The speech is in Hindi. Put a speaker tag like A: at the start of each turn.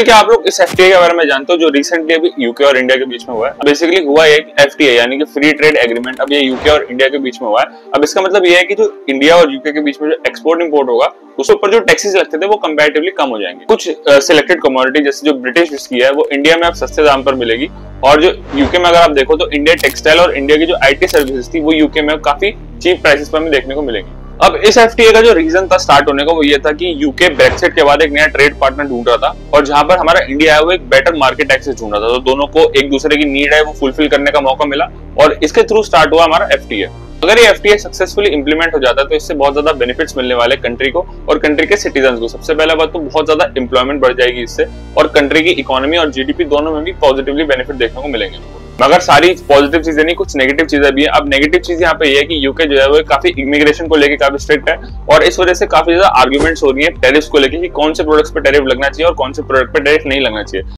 A: क्या आप लोग इस एफटीए के बारे में जानते हो जो रिसेंटली अभी यूके और इंडिया के बीच में हुआ है? बेसिकली हुआ है कि एफटीए यानी कि फ्री ट्रेड एग्रीमेंट अब ये यूके और इंडिया के बीच में हुआ है। अब इसका मतलब ये है कि जो इंडिया और यूके के बीच में जो एक्सपोर्ट इंपोर्ट होगा उसके ऊपर जो टैक्सेस लगते थे वो कंपैरेटिवली कम हो जाएंगे। कुछ सिलेक्टेड कमोडिटी जैसे जो ब्रिटिश विस्की है वो इंडिया में अब सस्ते दाम पर मिलेगी, और जो यूके में अगर आप देखो तो इंडिया टेक्सटाइल और इंडिया की जो आईटी सर्विसेज थी वो यूके में काफी चीप प्राइसेस पर हमें देखने को मिलेगी। अब इस एफटीए का जो रीजन था स्टार्ट होने का वो ये था कि यूके ब्रेक्सिट के बाद एक नया ट्रेड पार्टनर ढूंढ रहा था, और जहां पर हमारा इंडिया है वो एक बेटर मार्केट एक्सेस ढूंढ रहा था। तो दोनों को एक दूसरे की नीड है वो फुलफिल करने का मौका मिला, और इसके थ्रू स्टार्ट हुआ हमारा एफटीए। अगर ये एफटीए सक्सेसफुली इंप्लीमेंट हो जाता है तो इससे बहुत ज्यादा बेनिफिट्स मिलने वाले कंट्री को और कंट्री के सिटीजन को। सबसे पहला बात तो बहुत ज्यादा एम्प्लॉयमेंट बढ़ जाएगी इससे, और कंट्री की इकोनॉमी और जीडीपी दोनों में भी पॉजिटिवली बेनिफिट देखने को मिलेंगे। मगर सारी पॉजिटिव चीजें नहीं, कुछ नेगेटिव चीजें भी है। अब नेगेटिव चीज यहाँ पे ये है कि यूके जो है वो काफी इमिग्रेशन को लेके काफी स्ट्रिक्ट है, और इस वजह से काफी ज्यादा आर्ग्यूमेंट्स हो रही है टैरिफ्स को लेके कि कौन से प्रोडक्ट्स पे टैरिफ लगना चाहिए और कौन से प्रोडक्ट पे टैरिफ नहीं लगना चाहिए।